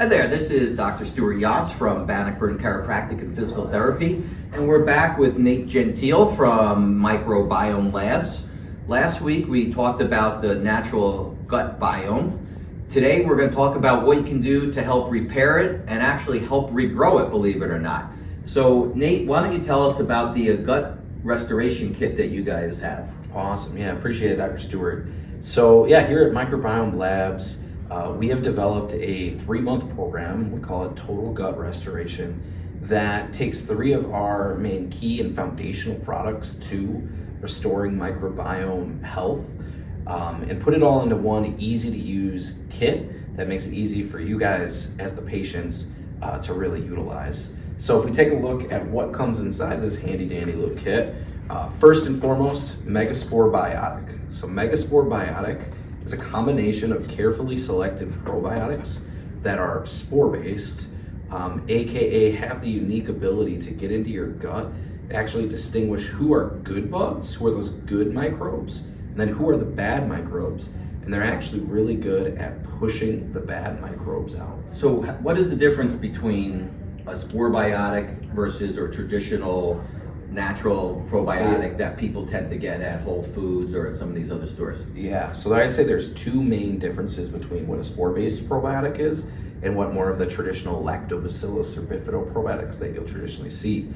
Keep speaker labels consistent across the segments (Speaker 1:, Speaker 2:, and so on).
Speaker 1: Hi there, this is Dr. Stuart Yoss from Bannockburn Chiropractic and Physical Therapy, and we're back with Nate Gentile from Microbiome Labs. Last week we talked about the natural gut biome. Today we're going to talk about what you can do to help repair it and actually help regrow it, believe it or not. So Nate, why don't you tell us about the gut restoration kit that you guys have?
Speaker 2: Awesome, yeah, appreciate it, Dr. Stewart. So yeah, here at Microbiome Labs, we have developed a 3-month program, we call it Total Gut Restoration, that takes 3 of our main key and foundational products to restoring microbiome health and put it all into one easy to use kit that makes it easy for you guys as the patients to really utilize. So if we take a look at what comes inside this handy dandy little kit, first and foremost, MegasporeBiotic. So MegasporeBiotic is a combination of carefully selected probiotics that are spore-based, aka have the unique ability to get into your gut and actually distinguish who are good bugs, who are those good microbes, and then who are the bad microbes. And they're actually really good at pushing the bad microbes out.
Speaker 1: So what is the difference between a spore-biotic versus a traditional natural probiotic that people tend to get at Whole Foods or at some of these other stores?
Speaker 2: Yeah, so I'd say there's 2 main differences between what a spore-based probiotic is and what more of the traditional lactobacillus or bifidoprobiotics that you'll traditionally see.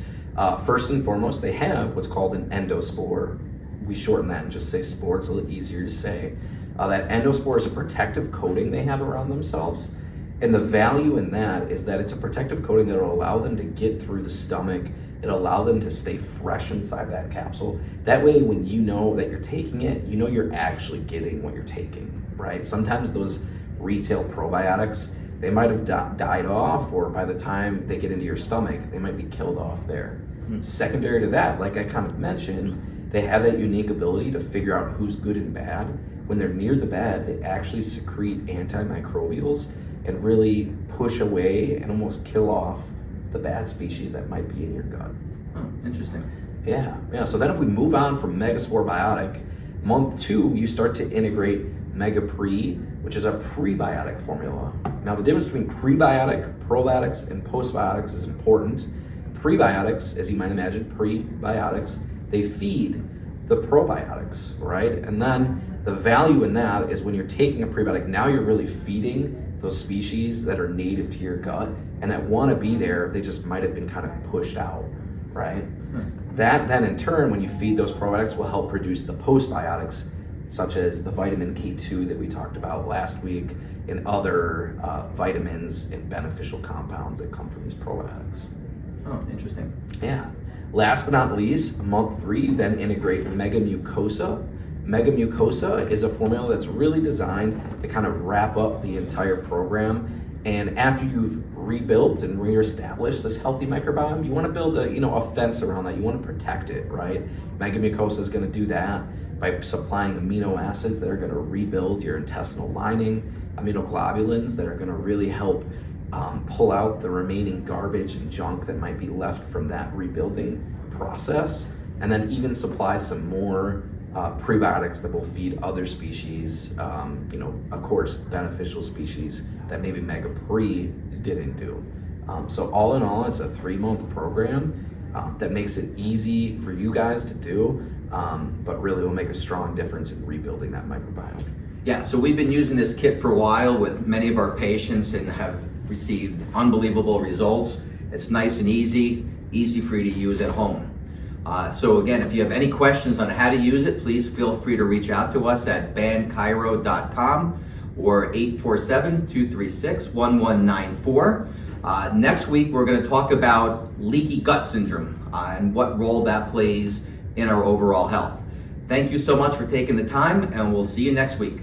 Speaker 2: First and foremost, they have what's called an endospore. We shorten that and just say spore, it's a little easier to say. That endospore is a protective coating they have around themselves. And the value in that is that it's a protective coating that will allow them to get through the stomach. It'll allow them to stay fresh inside that capsule. That way, when you know that you're taking it, you know you're actually getting what you're taking, right? Sometimes those retail probiotics, they might have died off, or by the time they get into your stomach, they might be killed off there. Mm-hmm. Secondary to that, like I kind of mentioned, they have that unique ability to figure out who's good and bad. When they're near the bad, they actually secrete antimicrobials and really push away and almost kill off the bad species that might be in your gut.
Speaker 1: Oh, interesting.
Speaker 2: Yeah. So then if we move on from MegasporeBiotic, month 2, you start to integrate MegaPre, which is a prebiotic formula. Now the difference between prebiotic, probiotics, and postbiotics is important. Prebiotics, as you might imagine, prebiotics, they feed the probiotics, right? And then the value in that is when you're taking a prebiotic, now you're really feeding those species that are native to your gut and that want to be there, they just might have been kind of pushed out, right? That then in turn, when you feed those probiotics, will help produce the postbiotics, such as the vitamin K2 that we talked about last week and other vitamins and beneficial compounds that come from these probiotics.
Speaker 1: Oh, interesting.
Speaker 2: Yeah. Last but not least, month 3, you then integrate Megamucosa. Megamucosa is a formula that's really designed to kind of wrap up the entire program. And after you've rebuilt and reestablished this healthy microbiome, you want to build a fence around that. You want to protect it, right? Megamucosa is going to do that by supplying amino acids that are going to rebuild your intestinal lining, immunoglobulins that are going to really help pull out the remaining garbage and junk that might be left from that rebuilding process, and then even supply some more prebiotics that will feed other species, of course, beneficial species that maybe MegaPre didn't do. So all in all, it's a 3-month program that makes it easy for you guys to do, but really will make a strong difference in rebuilding that microbiome.
Speaker 1: Yeah, so we've been using this kit for a while with many of our patients and have received unbelievable results. It's nice and easy for you to use at home. So again, if you have any questions on how to use it, please feel free to reach out to us at banchiro.com or 847-236-1194. Next week, we're going to talk about leaky gut syndrome and what role that plays in our overall health. Thank you so much for taking the time, and we'll see you next week.